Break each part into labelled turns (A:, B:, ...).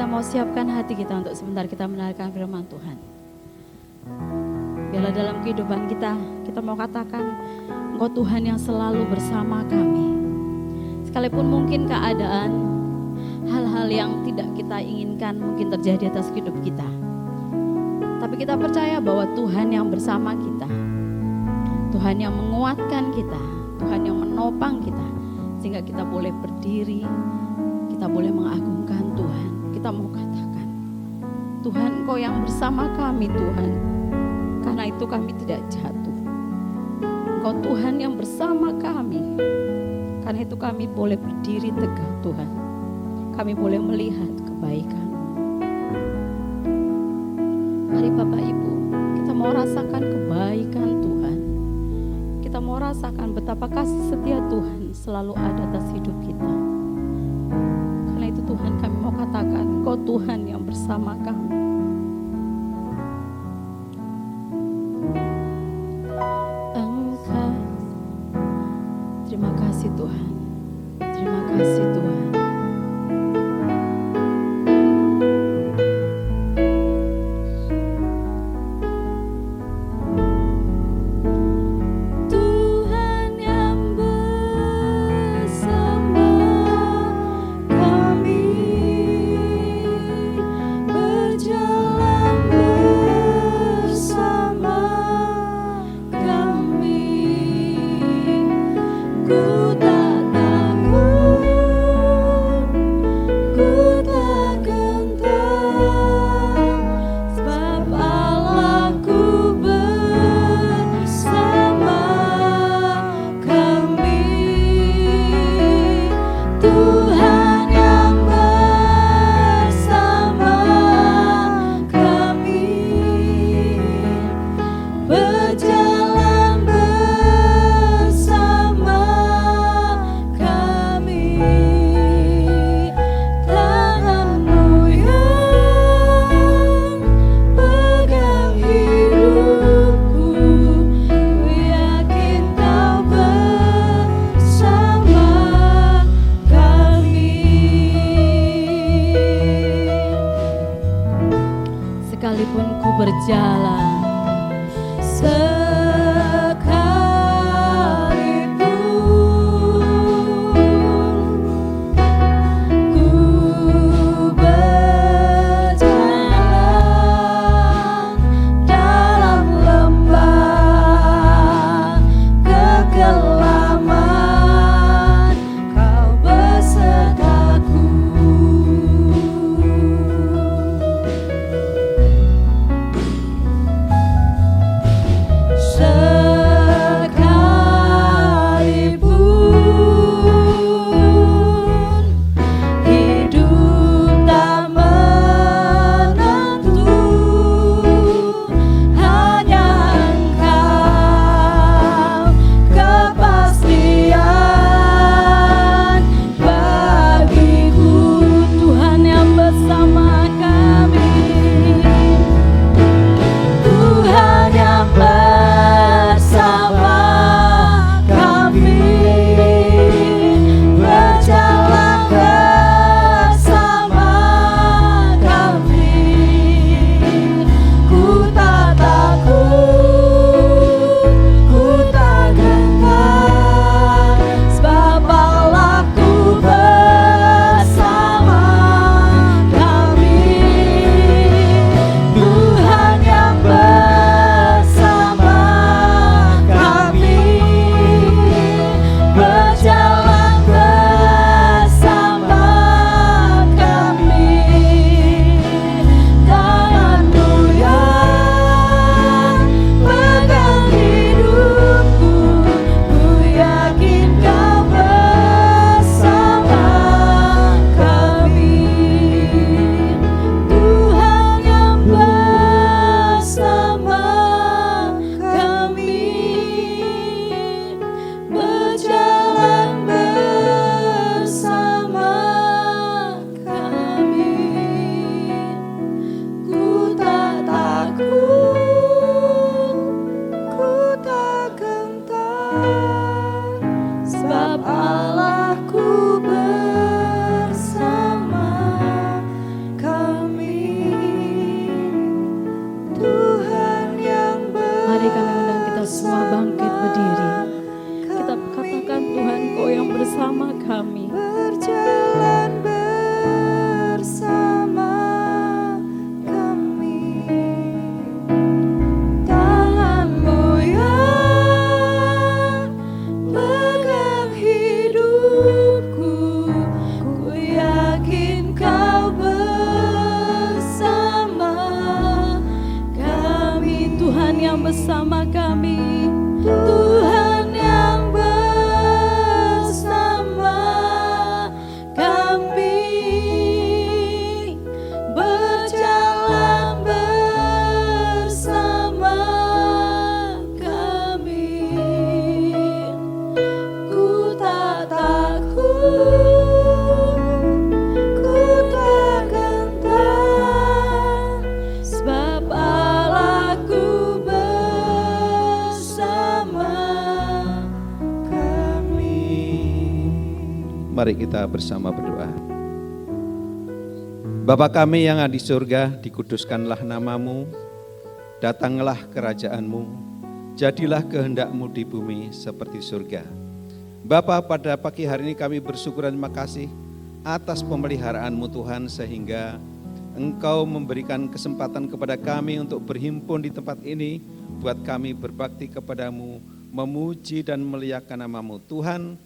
A: kita mau siapkan hati kita untuk sebentar kita mendengarkan firman Tuhan. Biarlah dalam kehidupan kita, kita mau katakan, Engkau Tuhan yang selalu bersama kami. Sekalipun mungkin keadaan, hal-hal yang tidak kita inginkan mungkin terjadi atas hidup kita. Tapi kita percaya bahwa Tuhan yang bersama kita, Tuhan yang menguatkan kita, Tuhan yang menopang kita, sehingga kita boleh berdiri, kita boleh mengagungkan Tuhan. Kita mau katakan, Tuhan Engkau yang bersama kami Tuhan, karena itu kami tidak jatuh. Engkau Tuhan yang bersama kami, karena itu kami boleh berdiri tegak Tuhan. Kami boleh melihat kebaikan. Mari Bapak Ibu, kita mau rasakan kebaikan Tuhan. Kita mau rasakan betapa kasih setia Tuhan selalu ada atas hidup kita. Karena itu Tuhan kami mau katakan, Engkau Tuhan yang bersama kami. Engkau, terima kasih Tuhan. Terima kasih Tuhan. Sekalipun ku berjalan, yang bersama kami, Tuhan yang bersama kami, berjalan bersama kami. Ku tak takut, ku tak gentar, sebab Allahku bersama kami.
B: Mari kita bersama berdoa. Bapa kami yang ada di surga, dikuduskanlah namamu, datanglah kerajaanmu, jadilah kehendakmu di bumi seperti surga. Bapa, pada pagi hari ini kami bersyukur dan terima kasih atas pemeliharaanmu Tuhan, sehingga Engkau memberikan kesempatan kepada kami untuk berhimpun di tempat ini, buat kami berbakti kepadamu, memuji dan memuliakan namamu. Tuhan,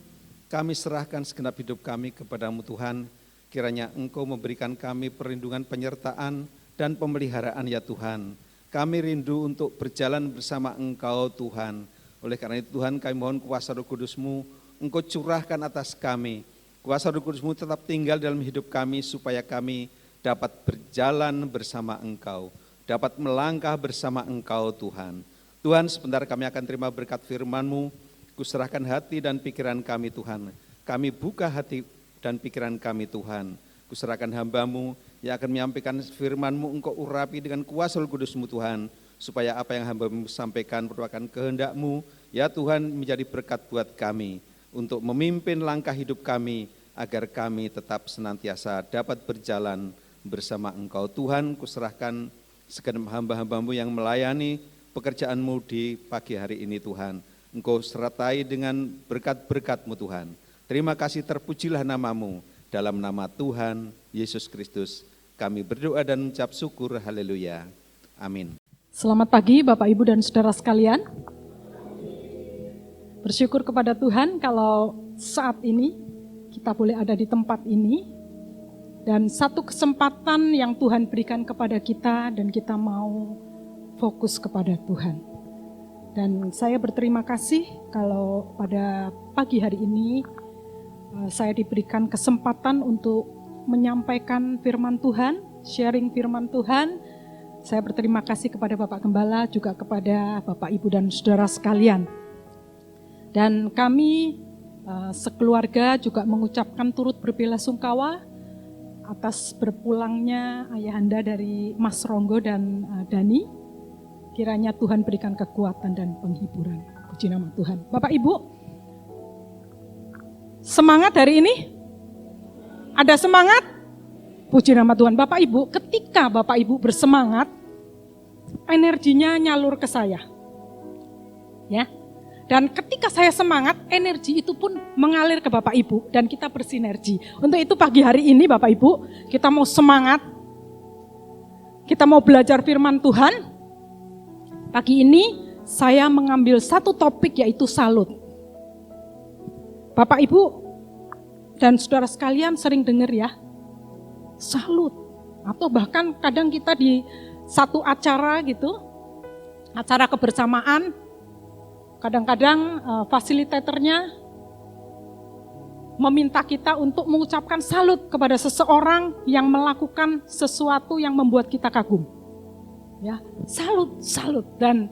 B: kami serahkan segenap hidup kami kepadamu Tuhan, kiranya Engkau memberikan kami perlindungan, penyertaan, dan pemeliharaan ya Tuhan. Kami rindu untuk berjalan bersama Engkau Tuhan. Oleh karena itu Tuhan, kami mohon kuasa Roh Kudus-Mu, Engkau curahkan atas kami. Kuasa Roh Kudus-Mu tetap tinggal dalam hidup kami, supaya kami dapat berjalan bersama Engkau, dapat melangkah bersama Engkau Tuhan. Tuhan, sebentar kami akan terima berkat firman-Mu. Kuserahkan hati dan pikiran kami Tuhan. Kami buka hati dan pikiran kami Tuhan. Kuserahkan hamba-Mu yang akan menyampaikan firman-Mu, Engkau urapi dengan kuasa Roh Kudus-Mu Tuhan, supaya apa yang hamba-Mu sampaikan merupakan kehendak-Mu, ya Tuhan, menjadi berkat buat kami, untuk memimpin langkah hidup kami, agar kami tetap senantiasa dapat berjalan bersama Engkau. Tuhan, kuserahkan segenap hamba-hamba-Mu yang melayani pekerjaan-Mu di pagi hari ini Tuhan. Engkau sertai dengan berkat-berkat-Mu Tuhan. Terima kasih, terpujilah namamu. Dalam nama Tuhan Yesus Kristus kami berdoa dan mengucap syukur. Haleluya. Amin.
C: Selamat pagi Bapak Ibu dan Saudara sekalian. Bersyukur kepada Tuhan kalau saat ini kita boleh ada di tempat ini. Dan satu kesempatan yang Tuhan berikan kepada kita dan kita mau fokus kepada Tuhan. Dan saya berterima kasih kalau pada pagi hari ini saya diberikan kesempatan untuk menyampaikan firman Tuhan, sharing firman Tuhan. Saya berterima kasih kepada Bapak Gembala, juga kepada Bapak Ibu dan Saudara sekalian. Dan kami sekeluarga juga mengucapkan turut berbelasungkawa atas berpulangnya ayahanda dari Mas Ronggo dan Dani. Kiranya Tuhan berikan kekuatan dan penghiburan. Puji nama Tuhan. Bapak Ibu, semangat hari ini? Ada semangat? Puji nama Tuhan. Bapak Ibu, ketika Bapak Ibu bersemangat, energinya nyalur ke saya. Ya. Dan ketika saya semangat, energi itu pun mengalir ke Bapak Ibu dan kita bersinergi. Untuk itu pagi hari ini Bapak Ibu, kita mau semangat. Kita mau belajar firman Tuhan. Pagi ini saya mengambil satu topik, yaitu salut. Bapak Ibu dan saudara sekalian sering dengar ya, salut. Atau bahkan kadang kita di satu acara gitu, acara kebersamaan, kadang-kadang fasilitatornya meminta kita untuk mengucapkan salut kepada seseorang yang melakukan sesuatu yang membuat kita kagum. Ya, salut. Dan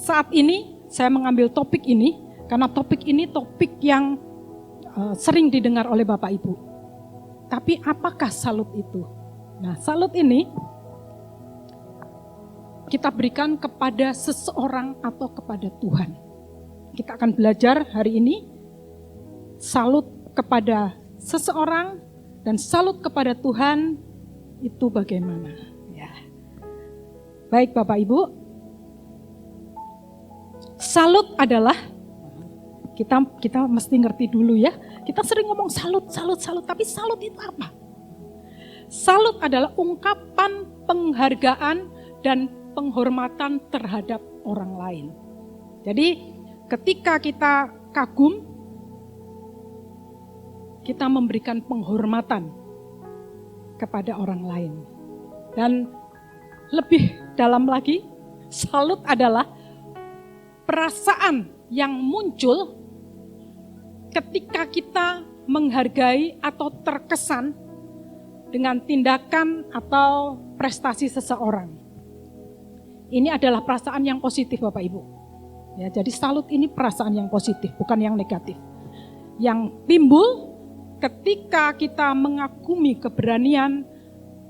C: saat ini saya mengambil topik ini karena topik ini topik yang sering didengar oleh Bapak Ibu. Tapi apakah salut itu? Nah, salut ini kita berikan kepada seseorang atau kepada Tuhan. Kita akan belajar hari ini salut kepada seseorang dan salut kepada Tuhan itu bagaimana? Baik Bapak Ibu, salut adalah, kita mesti ngerti dulu ya, kita sering ngomong salut, tapi salut itu apa? Salut adalah ungkapan penghargaan dan penghormatan terhadap orang lain. Jadi ketika kita kagum, kita memberikan penghormatan kepada orang lain. Dan lebih dalam lagi, Salut adalah perasaan yang muncul ketika kita menghargai atau terkesan dengan tindakan atau prestasi seseorang. Ini adalah perasaan yang positif Bapak Ibu. Ya, jadi salut ini perasaan yang positif, bukan yang negatif. Yang timbul ketika kita mengagumi keberanian,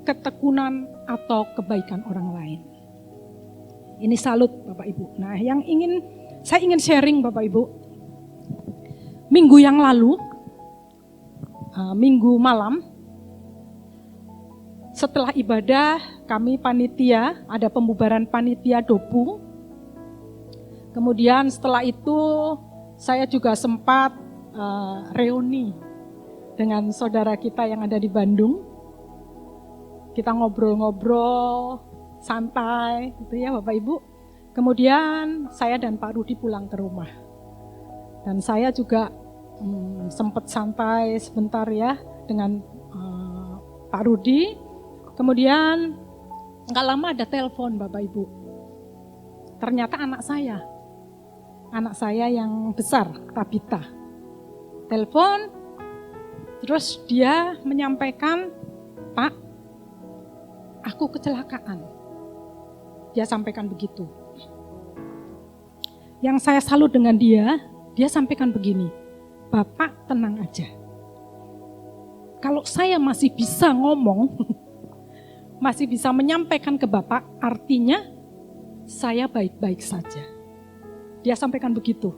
C: ketekunan, atau kebaikan orang lain. Ini salut Bapak Ibu. Nah, saya ingin sharing Bapak Ibu. Minggu yang lalu, minggu malam, setelah ibadah kami panitia, ada pembubaran panitia Dopu. Kemudian setelah itu saya juga sempat reuni dengan saudara kita yang ada di Bandung. Kita ngobrol-ngobrol, santai gitu ya Bapak Ibu. Kemudian saya dan Pak Rudi pulang ke rumah. Dan saya juga sempat santai sebentar ya dengan Pak Rudi. Kemudian nggak lama ada telepon Bapak Ibu. Ternyata anak saya yang besar, Tabita. Telepon, terus dia menyampaikan, Pak, aku kecelakaan. Dia sampaikan begitu. Yang saya salut dengan dia sampaikan begini, Bapak tenang aja. Kalau saya masih bisa ngomong, masih bisa menyampaikan ke Bapak, artinya saya baik-baik saja. Dia sampaikan begitu.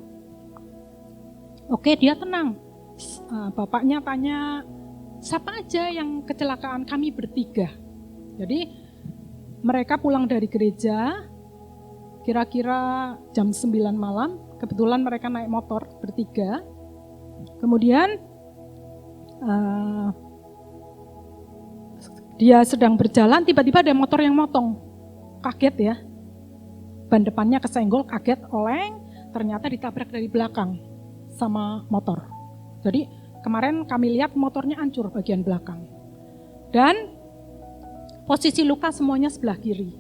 C: Oke, dia tenang. Bapaknya tanya, siapa aja yang kecelakaan? Kami bertiga. Jadi mereka pulang dari gereja, kira-kira jam 9 malam, kebetulan mereka naik motor bertiga. Kemudian dia sedang berjalan, tiba-tiba ada motor yang motong. Kaget ya. Ban depannya kesenggol, kaget, oleng, ternyata ditabrak dari belakang sama motor. Jadi kemarin kami lihat motornya hancur bagian belakang. Dan posisi luka semuanya sebelah kiri.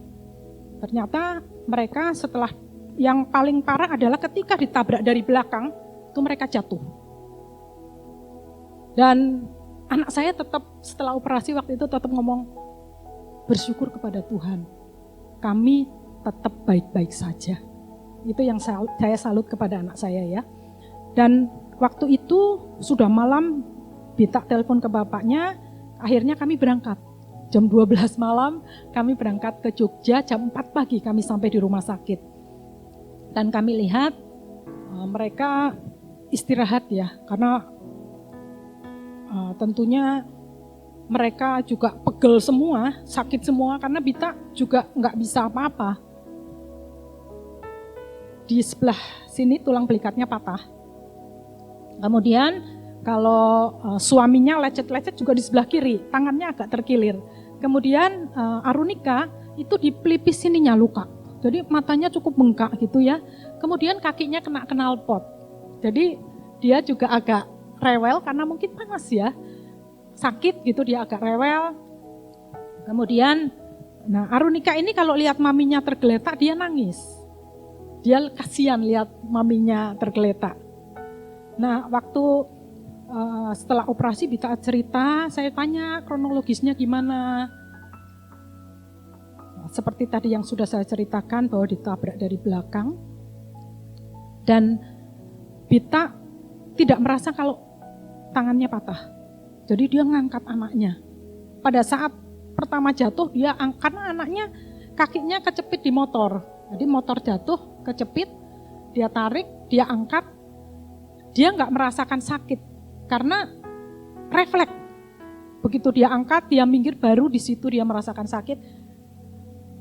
C: Ternyata mereka setelah, yang paling parah adalah ketika ditabrak dari belakang, itu mereka jatuh. Dan anak saya tetap setelah operasi waktu itu tetap ngomong, bersyukur kepada Tuhan, kami tetap baik-baik saja. Itu yang saya salut kepada anak saya ya. Dan waktu itu sudah malam, Bita telepon ke bapaknya, akhirnya kami berangkat. Jam 12 malam kami berangkat ke Jogja, jam 4 pagi kami sampai di rumah sakit. Dan kami lihat mereka istirahat ya, karena tentunya mereka juga pegel semua, sakit semua, karena Bita juga nggak bisa apa-apa. Di sebelah sini tulang belikatnya patah. Kemudian kalau suaminya lecet-lecet juga di sebelah kiri, tangannya agak terkilir. Kemudian Arunika itu di pelipis sininya luka, jadi matanya cukup bengkak gitu ya. Kemudian kakinya kena knalpot, jadi dia juga agak rewel karena mungkin panas ya, sakit gitu, dia agak rewel. Kemudian, Arunika ini kalau lihat maminya tergeletak dia nangis, dia kasihan lihat maminya tergeletak. Nah, waktu setelah operasi Bita cerita, saya tanya kronologisnya gimana. Seperti tadi yang sudah saya ceritakan bahwa ditabrak dari belakang. Dan Bita tidak merasa kalau tangannya patah. Jadi dia ngangkat anaknya. Pada saat pertama jatuh dia karena anaknya kakinya kecepit di motor. Jadi motor jatuh, kecepit, dia tarik, dia angkat. Dia nggak merasakan sakit karena refleks. Begitu dia angkat, dia minggir, baru di situ dia merasakan sakit,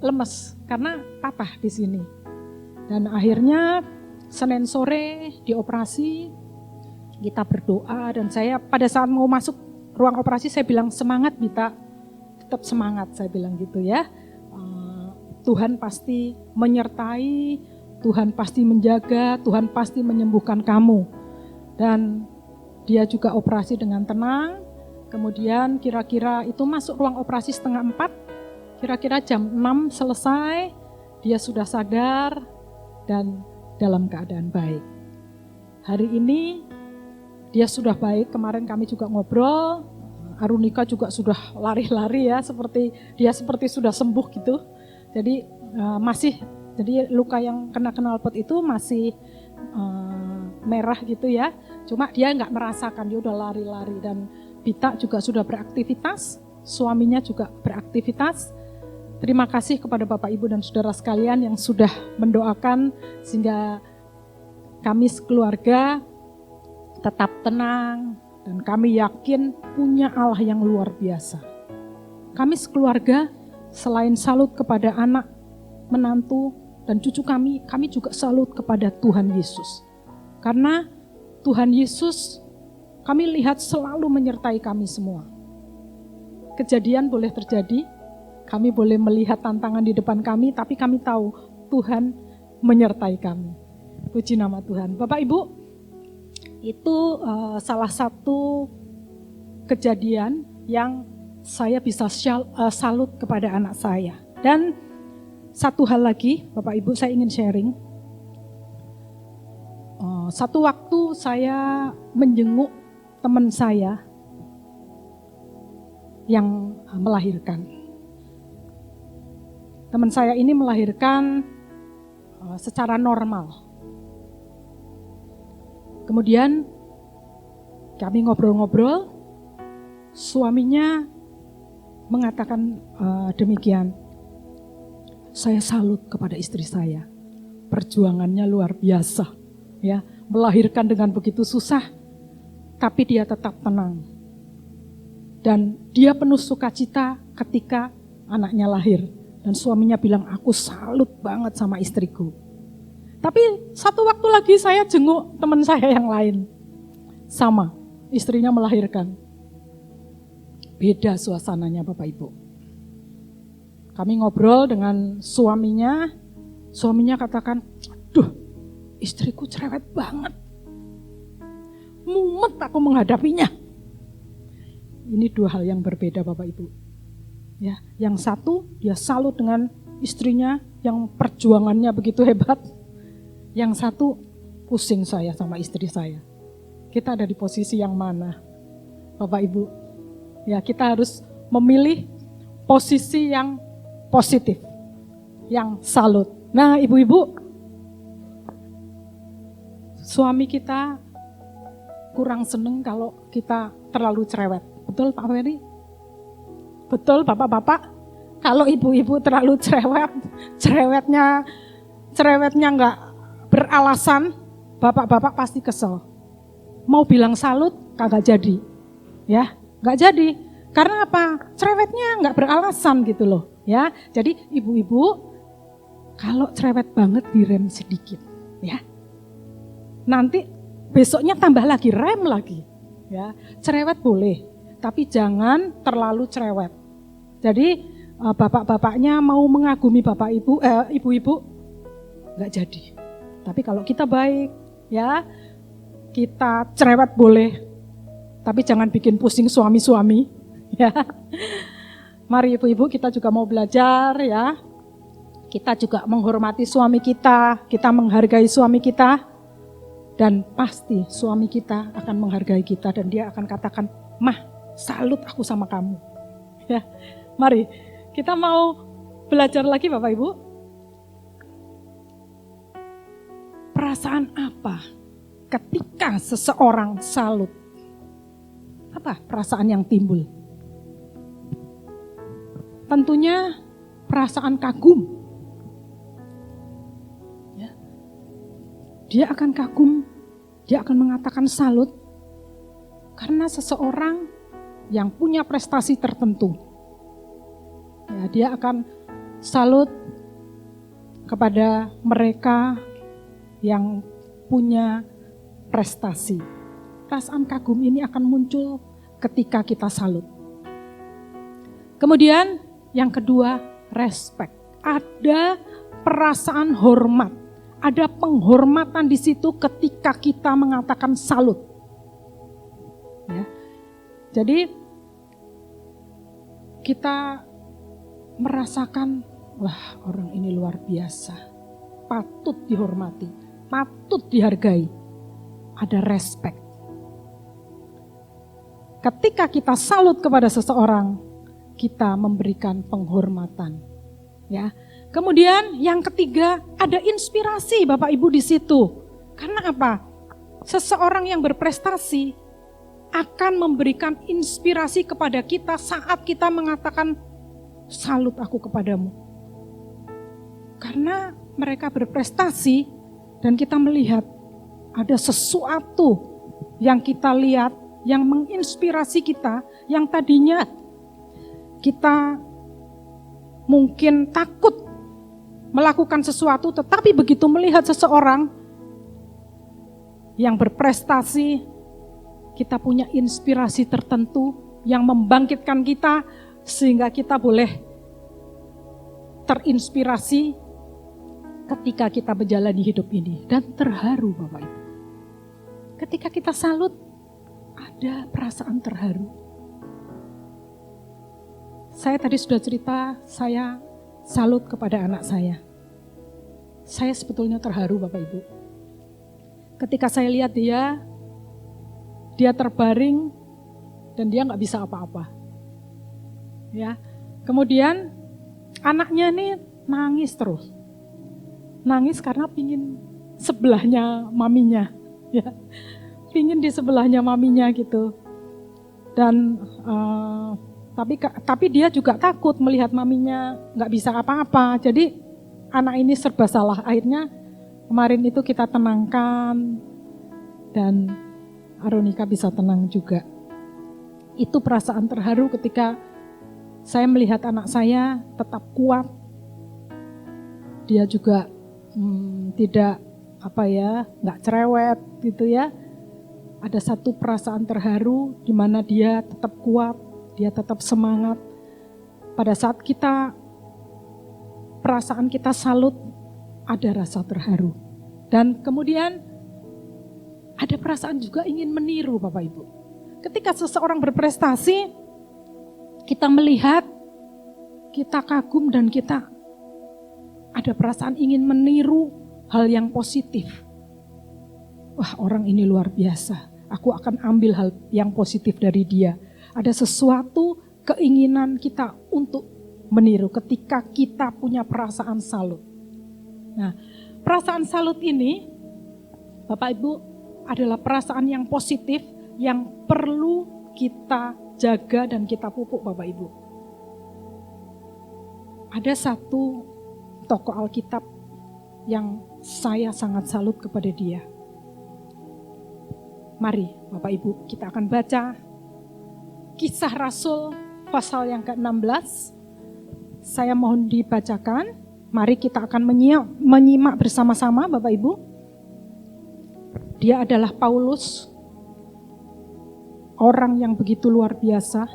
C: lemes karena patah di sini. Dan akhirnya Senin sore dioperasi, kita berdoa, dan saya pada saat mau masuk ruang operasi saya bilang, semangat Bita, tetap semangat, saya bilang gitu ya. Tuhan pasti menyertai, Tuhan pasti menjaga, Tuhan pasti menyembuhkan kamu. Dan dia juga operasi dengan tenang. Kemudian kira-kira itu masuk ruang operasi 3:30, kira-kira jam 6 selesai. dia sudah sadar dan dalam keadaan baik. Hari ini dia sudah baik, kemarin kami juga ngobrol, Arunika juga sudah lari-lari ya, seperti sudah sembuh gitu. Jadi jadi luka yang kena knalpot itu masih merah gitu ya. Cuma dia nggak merasakan, dia udah lari-lari. Dan Bita juga sudah beraktivitas, suaminya juga beraktivitas. Terima kasih kepada Bapak Ibu dan Saudara sekalian yang sudah mendoakan sehingga kami sekeluarga tetap tenang dan kami yakin punya Allah yang luar biasa. Kami sekeluarga selain salut kepada anak, menantu, dan cucu kami juga salut kepada Tuhan Yesus. Karena Tuhan Yesus kami lihat selalu menyertai kami semua. Kejadian boleh terjadi, kami boleh melihat tantangan di depan kami, tapi kami tahu Tuhan menyertai kami. Puji nama Tuhan. Bapak Ibu, itu salah satu kejadian yang saya bisa salut kepada anak saya. Dan satu hal lagi, Bapak Ibu, saya ingin sharing. Satu waktu saya menjenguk teman saya yang melahirkan. Teman saya ini melahirkan secara normal. Kemudian kami ngobrol-ngobrol, suaminya mengatakan demikian, saya salut kepada istri saya, perjuangannya luar biasa, ya, melahirkan dengan begitu susah, tapi dia tetap tenang. Dan dia penuh sukacita ketika anaknya lahir. Dan suaminya bilang, aku salut banget sama istriku. Tapi satu waktu lagi saya jenguk teman saya yang lain. Sama, istrinya melahirkan. Beda suasananya Bapak Ibu. Kami ngobrol dengan suaminya katakan, aduh, istriku cerewet banget. Mumet aku menghadapinya. Ini dua hal yang berbeda Bapak Ibu. Ya, yang satu dia salut dengan istrinya yang perjuangannya begitu hebat. Yang satu pusing saya sama istri saya. Kita ada di posisi yang mana? Bapak Ibu. Ya, kita harus memilih posisi yang positif, yang salut. Nah, ibu-ibu, suami kita kurang seneng kalau kita terlalu cerewet. Betul Pak Ferry? Betul Bapak-bapak? Kalau ibu-ibu terlalu cerewetnya enggak beralasan, bapak-bapak pasti kesel. Mau bilang salut, kagak jadi. Ya, enggak jadi. Karena apa? Cerewetnya enggak beralasan gitu loh. Ya, jadi ibu-ibu kalau cerewet banget direm sedikit. Ya, nanti besoknya tambah lagi, rem lagi. Ya, cerewet boleh, tapi jangan terlalu cerewet. Jadi bapak-bapaknya mau mengagumi ibu-ibu, enggak jadi. Tapi kalau kita baik, ya kita cerewet boleh, tapi jangan bikin pusing suami-suami. Ya, mari ibu-ibu kita juga mau belajar ya. Kita juga menghormati suami kita menghargai suami kita, dan pasti suami kita akan menghargai kita dan dia akan katakan, "Mah, salut aku sama kamu." Ya. Mari, kita mau belajar lagi Bapak Ibu. Perasaan apa ketika seseorang salut? Apa perasaan yang timbul? Tentunya perasaan kagum. Ya. Dia akan kagum, dia akan mengatakan salut karena seseorang yang punya prestasi tertentu. Ya, dia akan salut kepada mereka yang punya prestasi. Perasaan kagum ini akan muncul ketika kita salut. Kemudian yang kedua, respect. Ada perasaan hormat, ada penghormatan di situ ketika kita mengatakan salut. Ya. Jadi kita merasakan, wah orang ini luar biasa, patut dihormati, patut dihargai, ada respect. Ketika kita salut kepada seseorang, kita memberikan penghormatan. Ya. Kemudian yang ketiga, ada inspirasi Bapak Ibu di situ. Karena apa? Seseorang yang berprestasi akan memberikan inspirasi kepada kita saat kita mengatakan salut aku kepadamu. Karena mereka berprestasi dan kita melihat ada sesuatu yang kita lihat yang menginspirasi kita, yang tadinya kita mungkin takut melakukan sesuatu, tetapi begitu melihat seseorang yang berprestasi, kita punya inspirasi tertentu yang membangkitkan kita sehingga kita boleh terinspirasi ketika kita menjalani hidup ini dan terharu Bapak Ibu. Ketika kita salut, ada perasaan terharu. Saya tadi sudah cerita, saya salut kepada anak saya. Saya sebetulnya terharu Bapak Ibu. Ketika saya lihat dia terbaring dan dia nggak bisa apa-apa. Ya, kemudian anaknya nih nangis terus. Nangis karena pingin sebelahnya maminya. Ya. Pingin di sebelahnya maminya gitu. Dan tapi dia juga takut melihat maminya nggak bisa apa-apa. Jadi anak ini serba salah. Akhirnya kemarin itu kita tenangkan dan Aronika bisa tenang juga. Itu perasaan terharu ketika saya melihat anak saya tetap kuat. Dia juga tidak nggak cerewet gitu ya. Ada satu perasaan terharu di mana dia tetap kuat, dia tetap semangat. Pada saat perasaan kita salut, ada rasa terharu. Dan kemudian ada perasaan juga ingin meniru Bapak Ibu. Ketika seseorang berprestasi, kita melihat, kita kagum dan kita ada perasaan ingin meniru hal yang positif. Wah, orang ini luar biasa. Aku akan ambil hal yang positif dari dia. Ada sesuatu keinginan kita untuk meniru ketika kita punya perasaan salut. Nah, perasaan salut ini, Bapak Ibu, adalah perasaan yang positif yang perlu kita jaga dan kita pupuk Bapak Ibu. Ada satu tokoh Alkitab yang saya sangat salut kepada dia. Mari Bapak Ibu, kita akan baca Kisah Rasul pasal yang ke-16. Saya mohon dibacakan. Mari kita akan menyimak bersama-sama Bapak Ibu. Dia adalah Paulus, orang yang begitu luar biasa.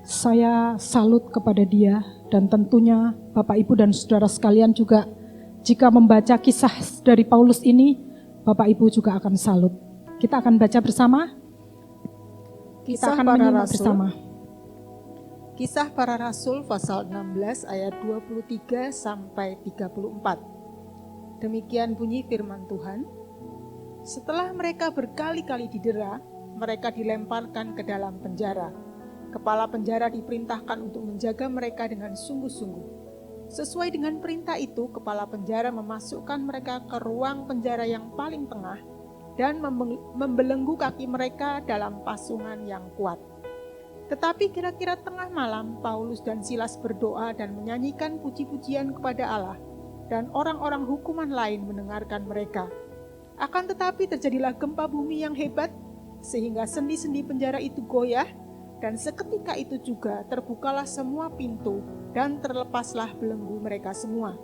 C: Saya salut kepada dia dan tentunya Bapak Ibu dan saudara sekalian juga jika membaca kisah dari Paulus ini, Bapak Ibu juga akan salut. Kita akan baca bersama. Kita akan menyimak bersama.
D: Kisah Para Rasul pasal 16 ayat 23 sampai 34. Demikian bunyi firman Tuhan. Setelah mereka berkali-kali didera, mereka dilemparkan ke dalam penjara. Kepala penjara diperintahkan untuk menjaga mereka dengan sungguh-sungguh. Sesuai dengan perintah itu, kepala penjara memasukkan mereka ke ruang penjara yang paling tengah dan membelenggu kaki mereka dalam pasungan yang kuat. Tetapi kira-kira tengah malam, Paulus dan Silas berdoa dan menyanyikan puji-pujian kepada Allah, dan orang-orang hukuman lain mendengarkan mereka. Akan tetapi terjadilah gempa bumi yang hebat, sehingga sendi-sendi penjara itu goyah, dan seketika itu juga terbukalah semua pintu, dan terlepaslah belenggu mereka semua.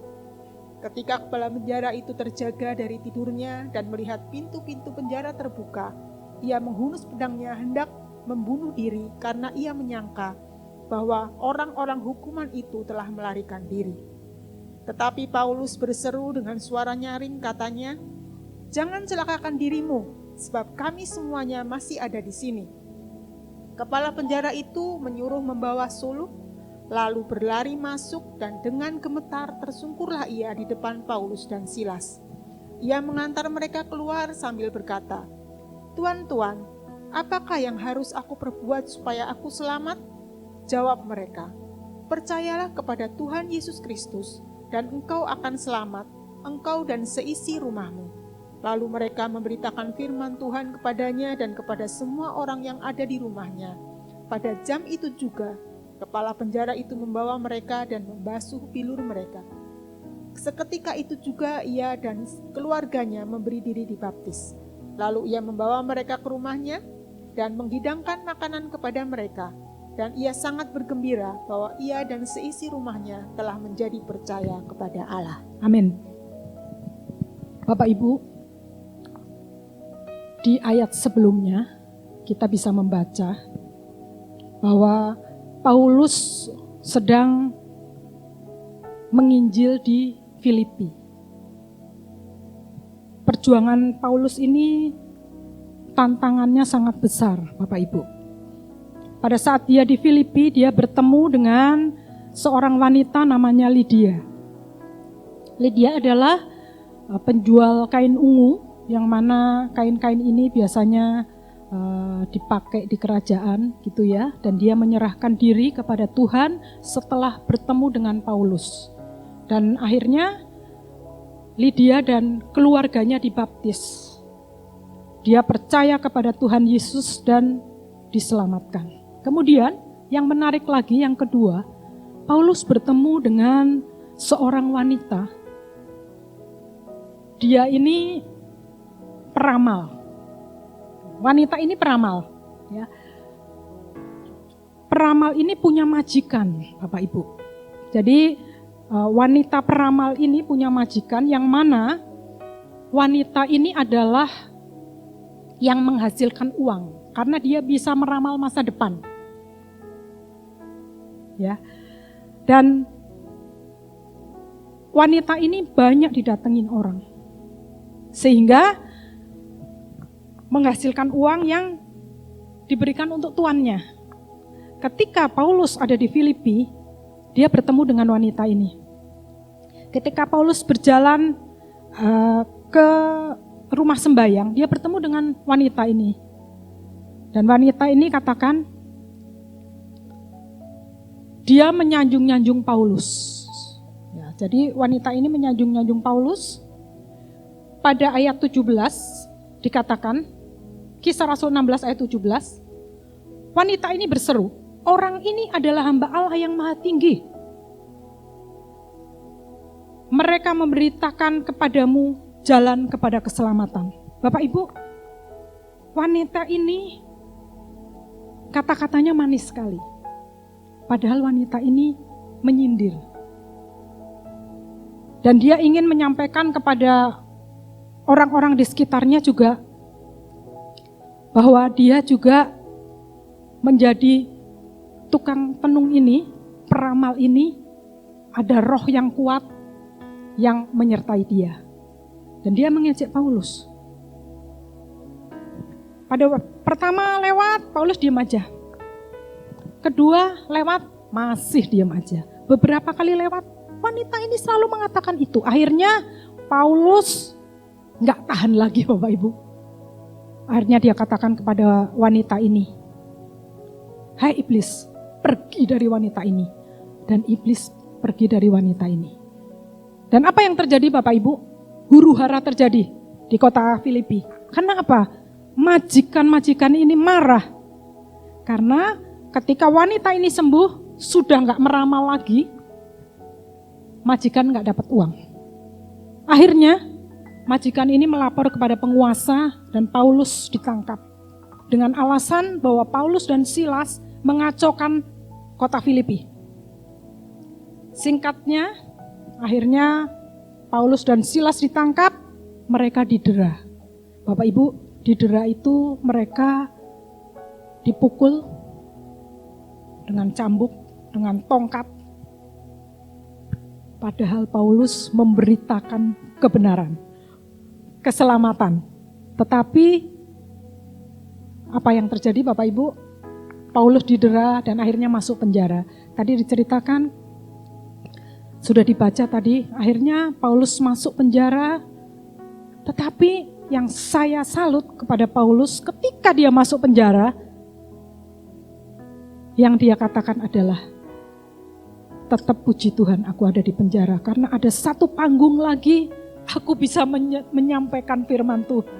D: Ketika kepala penjara itu terjaga dari tidurnya dan melihat pintu-pintu penjara terbuka, ia menghunus pedangnya hendak membunuh diri karena ia menyangka bahwa orang-orang hukuman itu telah melarikan diri. Tetapi Paulus berseru dengan suara nyaring, katanya, "Jangan celakakan dirimu, sebab kami semuanya masih ada di sini." Kepala penjara itu menyuruh membawa suluk, lalu berlari masuk dan dengan gemetar tersungkurlah ia di depan Paulus dan Silas. Ia mengantar mereka keluar sambil berkata, "Tuan, apakah yang harus aku perbuat supaya aku selamat?" Jawab mereka, "Percayalah kepada Tuhan Yesus Kristus dan engkau akan selamat, engkau dan seisi rumahmu." Lalu mereka memberitakan firman Tuhan kepadanya dan kepada semua orang yang ada di rumahnya. Pada jam itu juga, kepala penjara itu membawa mereka dan membasuh bilur mereka. Seketika itu juga ia dan keluarganya memberi diri dibaptis. Lalu ia membawa mereka ke rumahnya dan menghidangkan makanan kepada mereka. Dan ia sangat bergembira bahwa ia dan seisi rumahnya telah menjadi percaya kepada Allah.
C: Amin. Bapak Ibu, di ayat sebelumnya kita bisa membaca bahwa Paulus sedang menginjil di Filipi. Perjuangan Paulus ini tantangannya sangat besar, Bapak Ibu. Pada saat dia di Filipi, dia bertemu dengan seorang wanita namanya Lydia. Lydia adalah penjual kain ungu, yang mana kain-kain ini biasanya dipakai di kerajaan gitu ya. Dan dia menyerahkan diri kepada Tuhan setelah bertemu dengan Paulus. Dan akhirnya Lydia dan keluarganya dibaptis. Dia percaya kepada Tuhan Yesus dan diselamatkan. Kemudian yang menarik lagi yang kedua, Paulus bertemu dengan seorang wanita. Dia ini peramal. Wanita ini peramal. Ya. Peramal ini punya majikan, Bapak Ibu. Jadi wanita peramal ini punya majikan yang mana wanita ini adalah yang menghasilkan uang. Karena dia bisa meramal masa depan. Ya. Dan wanita ini banyak didatengin orang. Sehingga menghasilkan uang yang diberikan untuk tuannya. Ketika Paulus ada di Filipi, dia bertemu dengan wanita ini. Ketika Paulus berjalan ke rumah sembahyang, dia bertemu dengan wanita ini. Dan wanita ini katakan, dia menyanjung-nyanjung Paulus. Ya, jadi wanita ini menyanjung-nyanjung Paulus. Pada ayat 17 dikatakan, Kisah Rasul 16 ayat 17, wanita ini berseru, "Orang ini adalah hamba Allah yang maha tinggi. Mereka memberitakan kepadamu jalan kepada keselamatan." Bapak Ibu, wanita ini kata-katanya manis sekali. Padahal wanita ini menyindir. Dan dia ingin menyampaikan kepada orang-orang di sekitarnya juga bahwa dia juga menjadi tukang tenung ini, peramal ini, ada roh yang kuat yang menyertai dia. Dan dia mengejek Paulus. Pada pertama lewat, Paulus diam aja. Kedua lewat, masih diam aja. Beberapa kali lewat, wanita ini selalu mengatakan itu. Akhirnya Paulus gak tahan lagi, Bapak Ibu. Akhirnya dia katakan kepada wanita ini, "Hai iblis, pergi dari wanita ini." Dan iblis pergi dari wanita ini. Dan apa yang terjadi, Bapak Ibu? Huru-hara terjadi di kota Filipi. Karena apa? Majikan-majikan ini marah. Karena ketika wanita ini sembuh, sudah gak meramal lagi, majikan gak dapat uang. Akhirnya majikan ini melapor kepada penguasa dan Paulus ditangkap. Dengan alasan bahwa Paulus dan Silas mengacaukan kota Filipi. Singkatnya, akhirnya Paulus dan Silas ditangkap, mereka didera. Bapak Ibu, didera itu mereka dipukul dengan cambuk, dengan tongkat. Padahal Paulus memberitakan kebenaran, keselamatan. Tetapi apa yang terjadi, Bapak Ibu? Paulus didera dan akhirnya masuk penjara. Tadi diceritakan, sudah dibaca tadi, akhirnya Paulus masuk penjara. Tetapi yang saya salut kepada Paulus ketika dia masuk penjara, yang dia katakan adalah, tetap puji Tuhan aku ada di penjara. Karena ada satu panggung lagi, aku bisa menyampaikan firman Tuhan.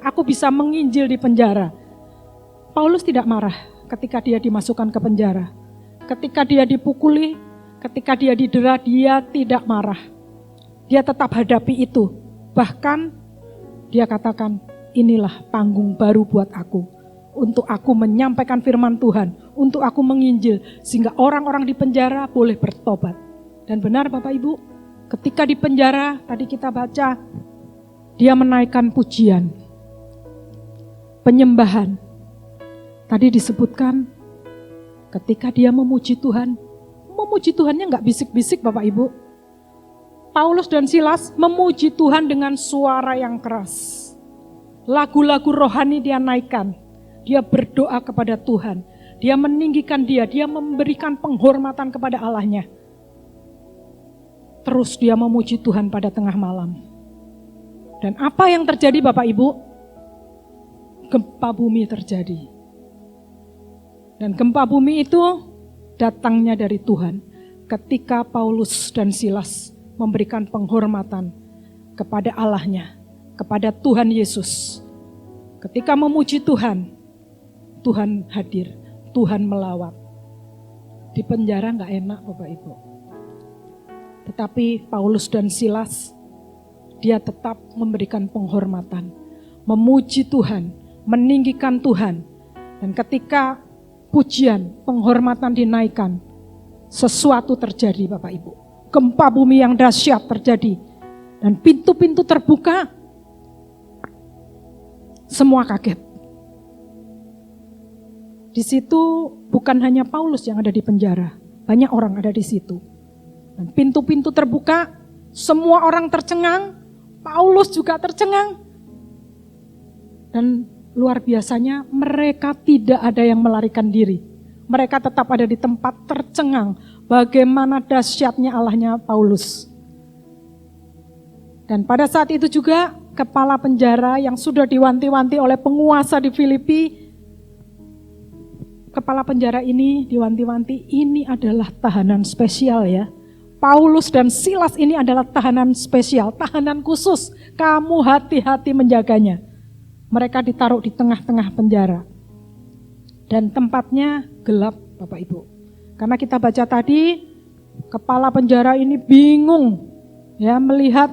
C: Aku bisa menginjil di penjara. Paulus tidak marah ketika dia dimasukkan ke penjara. Ketika dia dipukuli, ketika dia didera, dia tidak marah. Dia tetap hadapi itu. Bahkan dia katakan, inilah panggung baru buat aku. Untuk aku menyampaikan firman Tuhan, untuk aku menginjil, sehingga orang-orang di penjara boleh bertobat. Dan benar Bapak Ibu, ketika di penjara, tadi kita baca, dia menaikkan pujian, penyembahan. Tadi disebutkan, ketika dia memuji Tuhannya nggak bisik-bisik Bapak Ibu. Paulus dan Silas memuji Tuhan dengan suara yang keras. Lagu-lagu rohani dia naikkan. Dia berdoa kepada Tuhan. Dia meninggikan dia memberikan penghormatan kepada Allahnya. Terus dia memuji Tuhan pada tengah malam. Dan apa yang terjadi Bapak Ibu? Gempa bumi terjadi. Dan gempa bumi itu datangnya dari Tuhan. Ketika Paulus dan Silas memberikan penghormatan kepada Allahnya, kepada Tuhan Yesus. Ketika memuji Tuhan, Tuhan hadir, Tuhan melawat. Di penjara gak enak Bapak Ibu. Tetapi Paulus dan Silas, dia tetap memberikan penghormatan, memuji Tuhan, meninggikan Tuhan. Dan ketika pujian, penghormatan dinaikkan, sesuatu terjadi Bapak Ibu. Gempa bumi yang dahsyat terjadi. Dan pintu-pintu terbuka, semua kaget. Di situ bukan hanya Paulus yang ada di penjara, banyak orang ada di situ. Dan pintu-pintu terbuka, semua orang tercengang, Paulus juga tercengang. Dan luar biasanya mereka tidak ada yang melarikan diri. Mereka tetap ada di tempat tercengang bagaimana dahsyatnya Allahnya Paulus. Dan pada saat itu juga kepala penjara yang sudah diwanti-wanti oleh penguasa di Filipi, kepala penjara ini diwanti-wanti, ini adalah tahanan spesial ya. Paulus dan Silas ini adalah tahanan spesial, tahanan khusus. Kamu hati-hati menjaganya. Mereka ditaruh di tengah-tengah penjara. Dan tempatnya gelap Bapak Ibu. Karena kita baca tadi, kepala penjara ini bingung ya melihat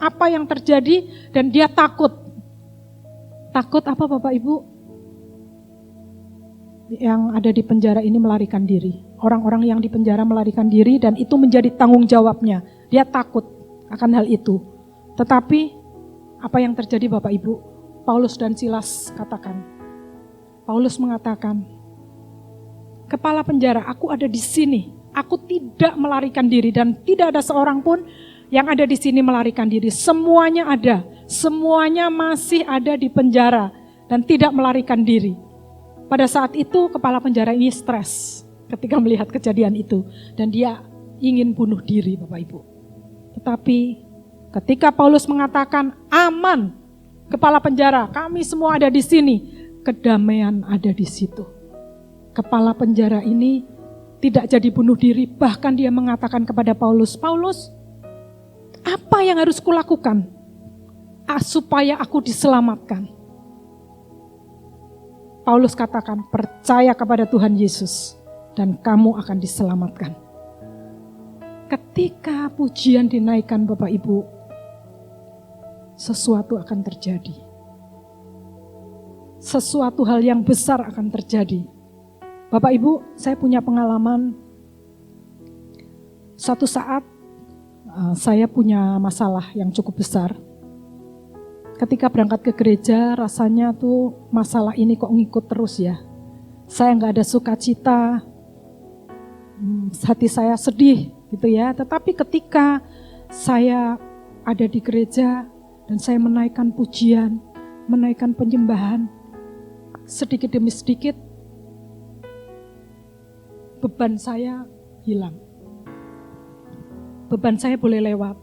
C: apa yang terjadi dan dia takut. Takut apa Bapak Ibu? Yang ada di penjara ini melarikan diri. Orang-orang yang di penjara melarikan diri dan itu menjadi tanggung jawabnya. Dia takut akan hal itu. Tetapi apa yang terjadi Bapak Ibu? Paulus dan Silas katakan. Paulus mengatakan, kepala penjara, aku ada di sini. Aku tidak melarikan diri dan tidak ada seorang pun yang ada di sini melarikan diri. Semuanya ada. Semuanya masih ada di penjara dan tidak melarikan diri. Pada saat itu kepala penjara ini stres ketika melihat kejadian itu. Dan dia ingin bunuh diri Bapak Ibu. Tetapi ketika Paulus mengatakan aman kepala penjara, kami semua ada di sini. Kedamaian ada di situ. Kepala penjara ini tidak jadi bunuh diri. Bahkan dia mengatakan kepada Paulus, Paulus, apa yang harus kulakukan supaya aku diselamatkan? Paulus katakan, percaya kepada Tuhan Yesus dan kamu akan diselamatkan. Ketika pujian dinaikkan Bapak Ibu, sesuatu akan terjadi. Sesuatu hal yang besar akan terjadi. Bapak Ibu, saya punya pengalaman. Suatu saat saya punya masalah yang cukup besar. Ketika berangkat ke gereja, rasanya tuh masalah ini kok ngikut terus ya. Saya nggak ada sukacita, hati saya sedih gitu ya. Tetapi ketika saya ada di gereja dan saya menaikkan pujian, menaikkan penyembahan, sedikit demi sedikit beban saya hilang. Beban saya boleh lewat.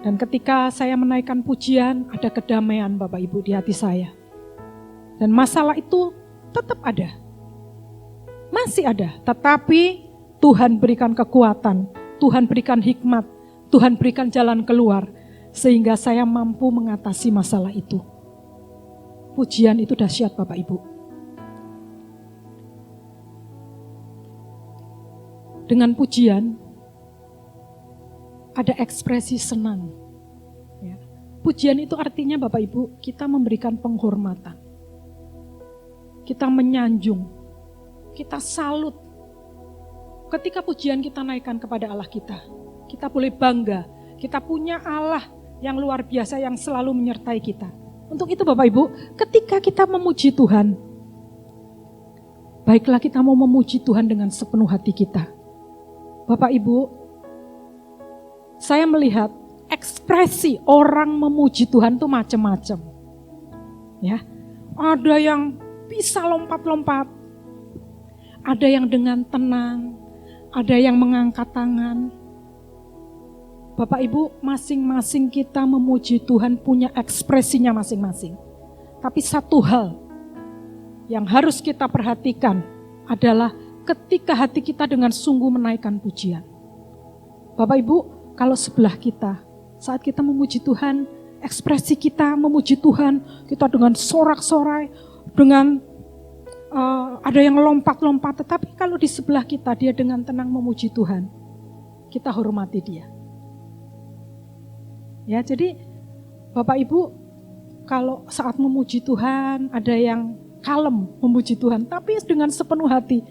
C: Dan ketika saya menaikkan pujian, ada kedamaian Bapak Ibu di hati saya. Dan masalah itu tetap ada. Masih ada, tetapi Tuhan berikan kekuatan, Tuhan berikan hikmat, Tuhan berikan jalan keluar, sehingga saya mampu mengatasi masalah itu. Pujian itu dahsyat Bapak Ibu. Dengan pujian, ada ekspresi senang. Ya. Pujian itu artinya Bapak Ibu, kita memberikan penghormatan. Kita menyanjung, kita salut. Ketika pujian kita naikkan kepada Allah kita boleh bangga. Kita punya Allah yang luar biasa yang selalu menyertai kita. Untuk itu Bapak Ibu, ketika kita memuji Tuhan, baiklah kita mau memuji Tuhan dengan sepenuh hati kita. Bapak Ibu, saya melihat ekspresi orang memuji Tuhan itu macam-macam. Ya, ada yang bisa lompat-lompat, ada yang dengan tenang, ada yang mengangkat tangan. Bapak Ibu, masing-masing kita memuji Tuhan punya ekspresinya masing-masing. Tapi satu hal yang harus kita perhatikan adalah ketika hati kita dengan sungguh menaikkan pujian. Bapak Ibu, kalau sebelah kita, saat kita memuji Tuhan, ekspresi kita memuji Tuhan, kita dengan sorak-sorai, dengan ada yang lompat-lompat. Tetapi kalau di sebelah kita, dia dengan tenang memuji Tuhan, kita hormati dia. Ya, jadi Bapak Ibu, kalau saat memuji Tuhan, ada yang kalem memuji Tuhan, tapi dengan sepenuh hati,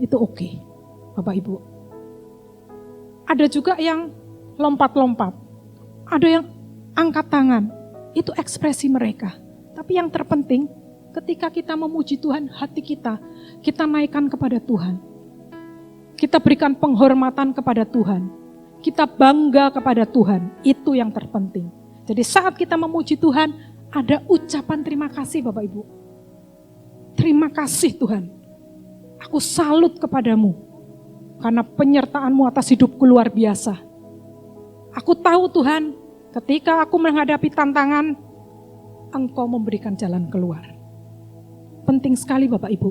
C: itu oke, Bapak Ibu. Ada juga yang lompat-lompat, ada yang angkat tangan, itu ekspresi mereka. Tapi yang terpenting, ketika kita memuji Tuhan, hati kita naikkan kepada Tuhan. Kita berikan penghormatan kepada Tuhan. Kita bangga kepada Tuhan, itu yang terpenting. Jadi saat kita memuji Tuhan, ada ucapan terima kasih Bapak Ibu. Terima kasih Tuhan. Aku salut kepadamu karena penyertaan-Mu atas hidupku luar biasa. Aku tahu Tuhan, ketika aku menghadapi tantangan, Engkau memberikan jalan keluar. Penting sekali Bapak Ibu,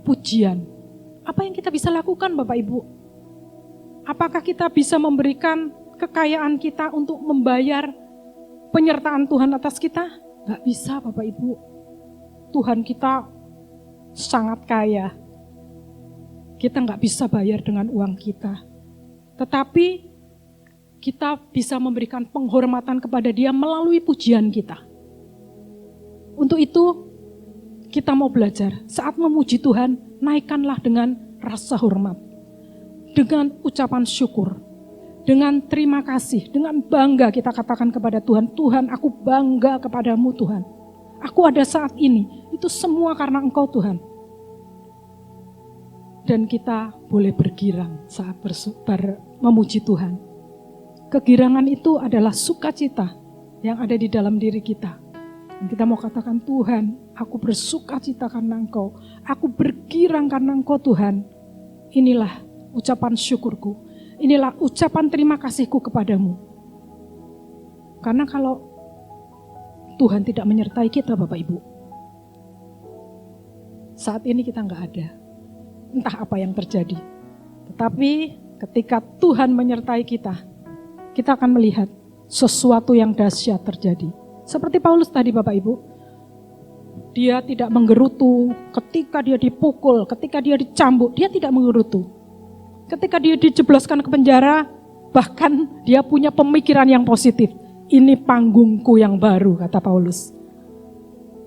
C: pujian. Apa yang kita bisa lakukan Bapak Ibu? Apakah kita bisa memberikan kekayaan kita untuk membayar penyertaan Tuhan atas kita? Gak bisa Bapak Ibu. Tuhan kita sangat kaya. Kita gak bisa bayar dengan uang kita. Tetapi kita bisa memberikan penghormatan kepada Dia melalui pujian kita. Untuk itu kita mau belajar. Saat memuji Tuhan, naikkanlah dengan rasa hormat. Dengan ucapan syukur. Dengan terima kasih. Dengan bangga kita katakan kepada Tuhan, Tuhan aku bangga kepadamu Tuhan. Aku ada saat ini. Itu semua karena Engkau Tuhan. Dan kita boleh bergirang saat memuji Tuhan. Kegirangan itu adalah sukacita yang ada di dalam diri kita. Dan kita mau katakan, Tuhan, aku bersukacita karena Engkau. Aku bergirang karena Engkau Tuhan. Inilah ucapan syukurku. Inilah ucapan terima kasihku kepadamu. Karena kalau Tuhan tidak menyertai kita Bapak Ibu, saat ini kita nggak ada. Entah apa yang terjadi. Tetapi ketika Tuhan menyertai kita, kita akan melihat sesuatu yang dahsyat terjadi. Seperti Paulus tadi Bapak Ibu, dia tidak menggerutu ketika dia dipukul, ketika dia dicambuk, dia tidak menggerutu. Ketika dia dijebloskan ke penjara, bahkan dia punya pemikiran yang positif. Ini panggungku yang baru, kata Paulus.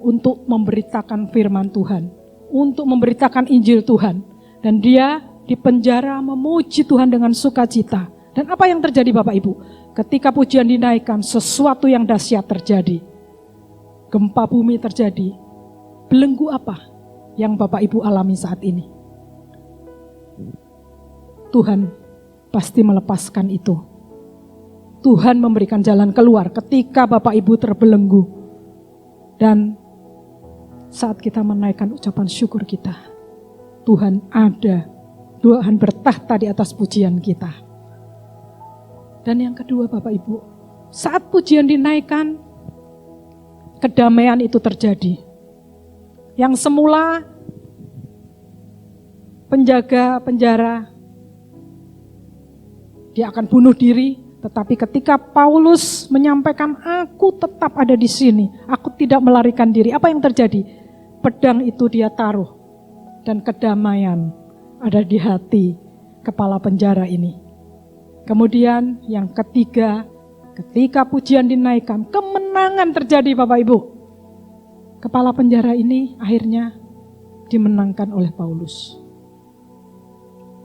C: Untuk memberitakan firman Tuhan, untuk memberitakan Injil Tuhan. Dan dia di penjara memuji Tuhan dengan sukacita. Dan apa yang terjadi Bapak Ibu? Ketika pujian dinaikkan, sesuatu yang dahsyat terjadi. Gempa bumi terjadi. Belenggu apa yang Bapak Ibu alami saat ini? Tuhan pasti melepaskan itu. Tuhan memberikan jalan keluar ketika Bapak Ibu terbelenggu. Dan saat kita menaikkan ucapan syukur kita, Tuhan ada, Tuhan bertahta di atas pujian kita. Dan yang kedua Bapak Ibu, saat pujian dinaikkan, kedamaian itu terjadi. Yang semula penjaga penjara, dia akan bunuh diri, tetapi ketika Paulus menyampaikan, aku tetap ada di sini, aku tidak melarikan diri. Apa yang terjadi? Pedang itu dia taruh, dan kedamaian ada di hati kepala penjara ini. Kemudian yang ketiga, ketika pujian dinaikkan, kemenangan terjadi Bapak Ibu. Kepala penjara ini akhirnya dimenangkan oleh Paulus.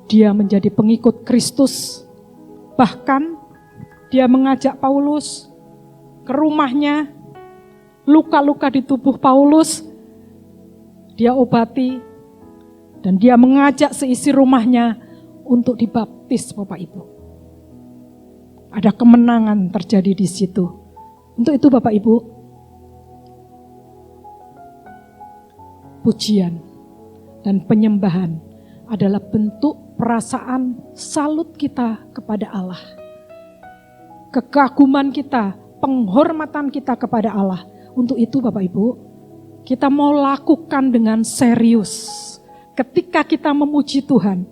C: Dia menjadi pengikut Kristus. Bahkan dia mengajak Paulus ke rumahnya. Luka-luka di tubuh Paulus dia obati. Dan dia mengajak seisi rumahnya untuk dibaptis Bapak Ibu. Ada kemenangan terjadi di situ. Untuk itu Bapak Ibu, pujian dan penyembahan adalah bentuk perasaan salut kita kepada Allah. Kekaguman kita, penghormatan kita kepada Allah. Untuk itu Bapak Ibu, kita mau lakukan dengan serius. Ketika kita memuji Tuhan,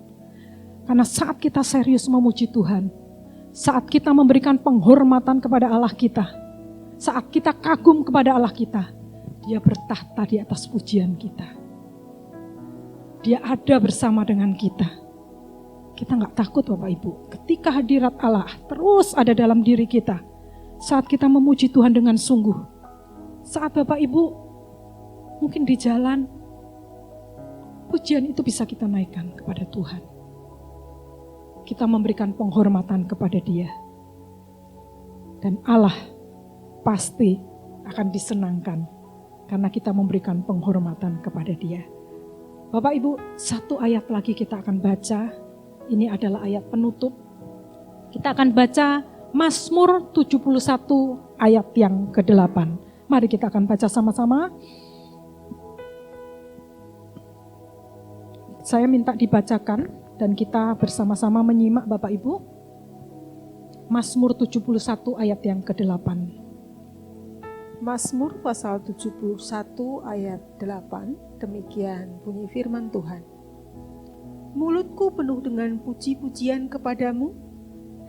C: karena saat kita serius memuji Tuhan, saat kita memberikan penghormatan kepada Allah kita, saat kita kagum kepada Allah kita, Dia bertahta di atas pujian kita. Dia ada bersama dengan kita. Kita gak takut Bapak Ibu. Ketika hadirat Allah terus ada dalam diri kita. Saat kita memuji Tuhan dengan sungguh. Saat Bapak Ibu mungkin di jalan, pujian itu bisa kita naikkan kepada Tuhan. Kita memberikan penghormatan kepada Dia. Dan Allah pasti akan disenangkan karena kita memberikan penghormatan kepada Dia. Bapak Ibu, satu ayat lagi kita akan baca. Ini adalah ayat penutup. Kita akan baca Mazmur 71 ayat yang ke-8. Mari kita akan baca sama-sama. Saya minta dibacakan dan kita bersama-sama menyimak Bapak Ibu. Mazmur 71 ayat yang ke-8.
D: Mazmur pasal 71 ayat 8, demikian bunyi firman Tuhan. Mulutku penuh dengan puji-pujian kepadamu,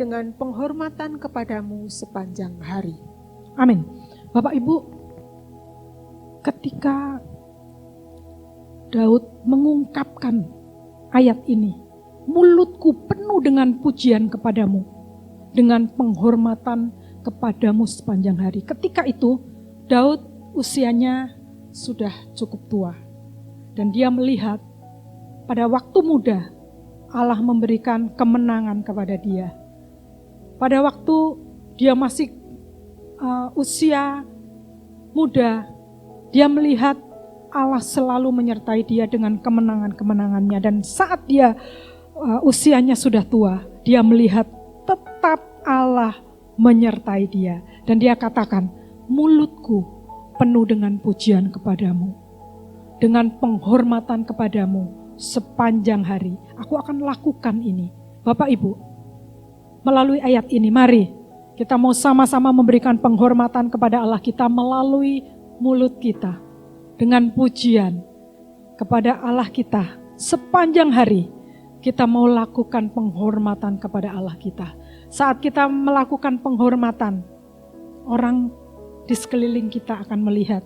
D: dengan penghormatan kepadamu sepanjang hari.
C: Amin. Bapak Ibu, ketika Daud mengungkapkan ayat ini, mulutku penuh dengan pujian kepadamu, dengan penghormatan kepadamu sepanjang hari. Ketika itu, Daud usianya sudah cukup tua. Dan dia melihat pada waktu muda Allah memberikan kemenangan kepada dia. Pada waktu dia masih usia muda, dia melihat Allah selalu menyertai dia dengan kemenangan-kemenangannya. Dan saat dia usianya sudah tua, dia melihat tetap Allah menyertai dia. Dan dia katakan, mulutku penuh dengan pujian kepadamu, dengan penghormatan kepadamu sepanjang hari. Aku akan lakukan ini. Bapak Ibu, melalui ayat ini mari kita mau sama-sama memberikan penghormatan kepada Allah kita melalui mulut kita. Dengan pujian kepada Allah kita sepanjang hari. Kita mau lakukan penghormatan kepada Allah kita. Saat kita melakukan penghormatan, orang di sekeliling kita akan melihat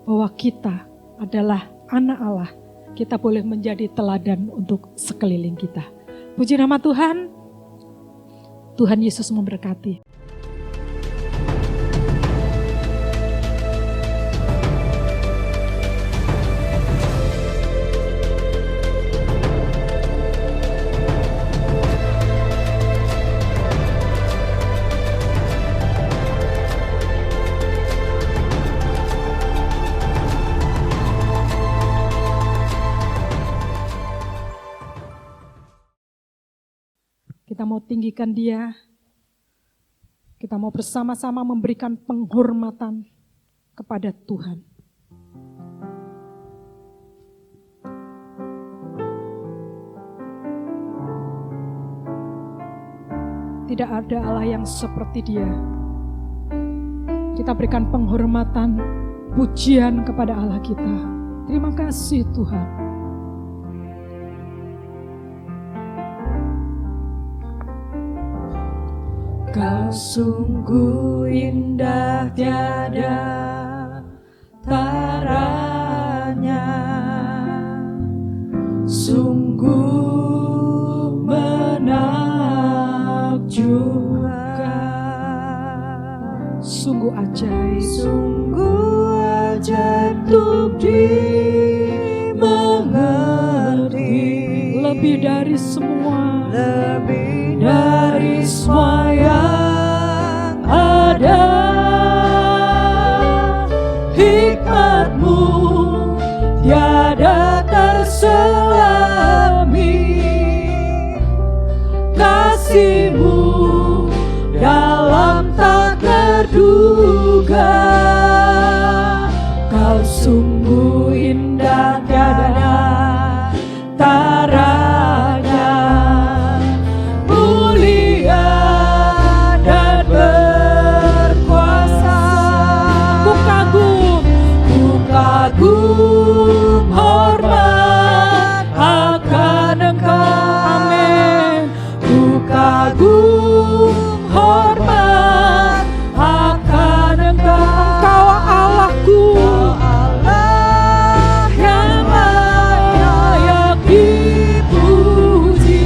C: bahwa kita adalah anak Allah. Kita boleh menjadi teladan untuk sekeliling kita. Puji nama Tuhan. Tuhan Yesus memberkati. Kita mau tinggikan Dia. Kita mau bersama-sama memberikan penghormatan kepada Tuhan. Tidak ada Allah yang seperti Dia. Kita berikan penghormatan, pujian kepada Allah kita. Terima kasih Tuhan.
E: Kau sungguh indah tiada taranya, sungguh menakjubkan,
C: Sungguh ajaib,
E: sungguh ajaib untuk dimengerti,
C: lebih dari semua,
E: lebih dari semua yang ada. Hikmat-Mu tiada terselami, kasih-Mu dalam tak terduga. Kau sungguh indah tiada taranya, mulia dan berkuasa.
C: ku kagum,
E: Hormat akan Engkau.
C: amin.
E: Ku kagum hormat akan Engkau.
C: Engkau Allahku,
E: Allah yang layak dipuji.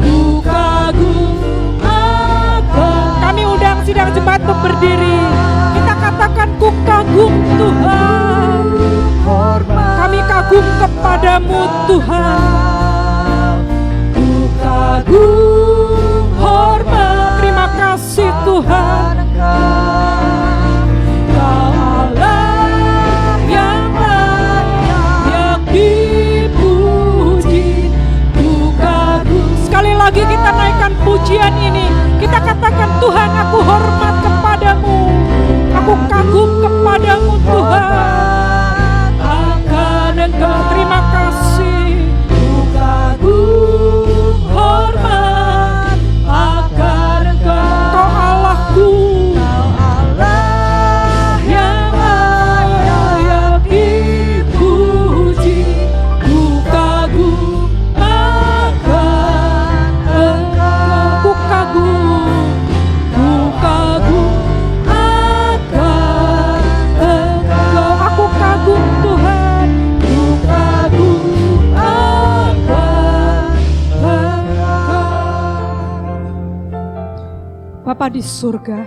E: Ku kagum akan.
C: kami undang sidang jemaat untuk berdiri. Kita katakan ku kagum Tuhan. Kami kagum kepadamu Tuhan.
E: Ku kagum hormat.
C: Terima kasih Tuhan.
E: Kau Allah yang layak dipuji. Ku kagum.
C: Sekali lagi kita naikkan pujian ini. Kita katakan Tuhan, aku hormat kepadamu. Aku kagum kepadamu Tuhan.
E: Akan Engkau.
C: Terima kasih.
E: Ku kagum hormat akan Engkau.
C: Kau Allahku.
E: Kau Allah yang layak dipuji. Ku kagum akan Engkau.
C: Ku kagum.
E: Ku kagum akan Engkau.
C: Aku kagum Tuhan.
E: Ku kagum akan Engkau.
C: Bapa di surga,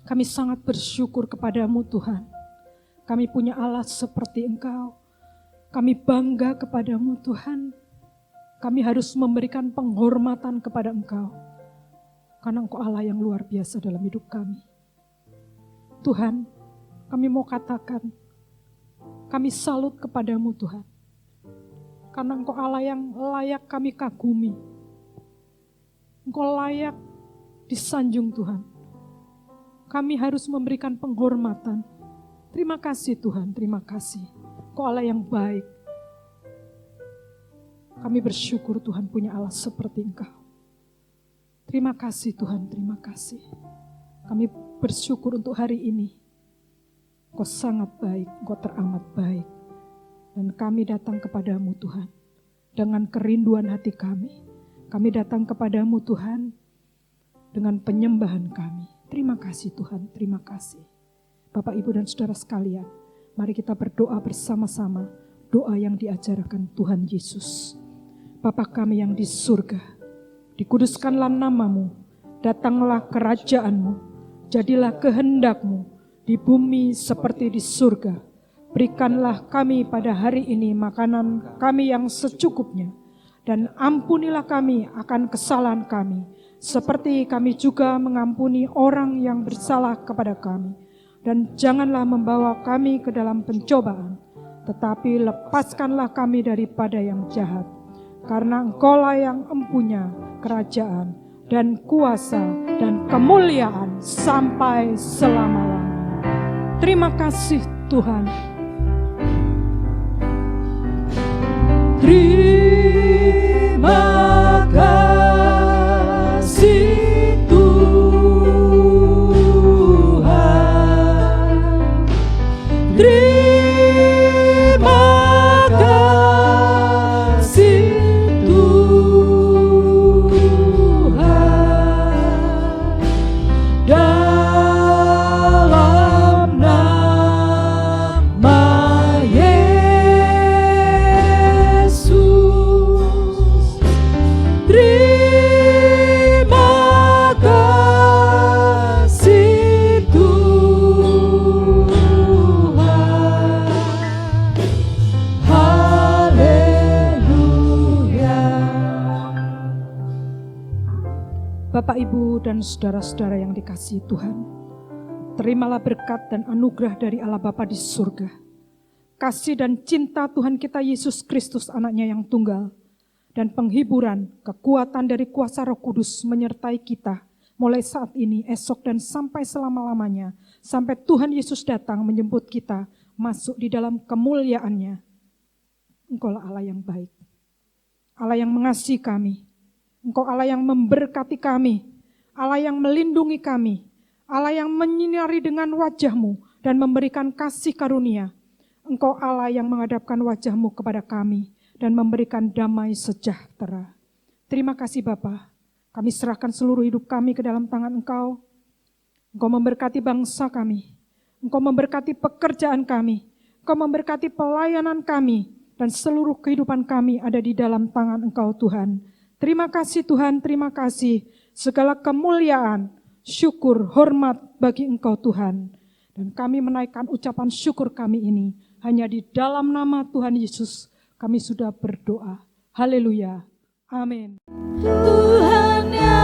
C: kami sangat bersyukur kepadamu Tuhan. Kami punya Allah seperti Engkau. Kami bangga kepadamu Tuhan. Kami harus memberikan penghormatan kepada Engkau. Karena Engkau Allah yang luar biasa dalam hidup kami. Tuhan, kami mau katakan, kami salut kepadamu Tuhan. Karena Engkau Allah yang layak kami kagumi. Engkau layak disanjung Tuhan. Kami harus memberikan penghormatan. Terima kasih Tuhan, terima kasih. Engkau Allah yang baik. Kami bersyukur Tuhan punya Allah seperti Engkau. Terima kasih Tuhan, terima kasih. Kami bersyukur untuk hari ini. Engkau sangat baik, Engkau teramat baik. Dan kami datang kepadamu Tuhan. Dengan kerinduan hati kami. Kami datang kepadamu Tuhan. Dengan penyembahan kami. Terima kasih Tuhan, terima kasih. Bapak, Ibu, dan saudara sekalian. Mari kita berdoa bersama-sama. Doa yang diajarkan Tuhan Yesus. Bapa kami yang di surga. Dikuduskanlah namamu. Datanglah kerajaanmu. Jadilah kehendakmu. Di bumi seperti di surga. Berikanlah kami pada hari ini makanan kami yang secukupnya. Dan ampunilah kami akan kesalahan kami. Seperti kami juga mengampuni orang yang bersalah kepada kami. Dan janganlah membawa kami ke dalam pencobaan. Tetapi lepaskanlah kami daripada yang jahat. Karena Engkaulah yang empunya kerajaan dan kuasa dan kemuliaan sampai selama-lamanya. Terima kasih Tuhan.
E: Terima kasih.
C: Bapak, Ibu, dan saudara-saudara yang dikasihi Tuhan, terimalah berkat dan anugerah dari Allah Bapa di surga. Kasih dan cinta Tuhan kita Yesus Kristus, anaknya yang tunggal, dan penghiburan, kekuatan dari kuasa Roh Kudus menyertai kita mulai saat ini, esok, dan sampai selama-lamanya, sampai Tuhan Yesus datang menjemput kita masuk di dalam kemuliaan-Nya. Engkaulah Allah yang baik, Allah yang mengasihi kami, Engkau Allah yang memberkati kami, Allah yang melindungi kami, Allah yang menyinari dengan wajah-Mu dan memberikan kasih karunia. Engkau Allah yang menghadapkan wajah-Mu kepada kami dan memberikan damai sejahtera. Terima kasih Bapa. Kami serahkan seluruh hidup kami ke dalam tangan Engkau. Engkau memberkati bangsa kami. Engkau memberkati pekerjaan kami. Engkau memberkati pelayanan kami. Dan seluruh kehidupan kami ada di dalam tangan Engkau Tuhan. Terima kasih Tuhan, terima kasih. Segala kemuliaan, syukur, hormat bagi Engkau Tuhan. Dan kami menaikkan ucapan syukur kami ini hanya di dalam nama Tuhan Yesus kami sudah berdoa. Haleluya. Amin.
A: Tuhan yang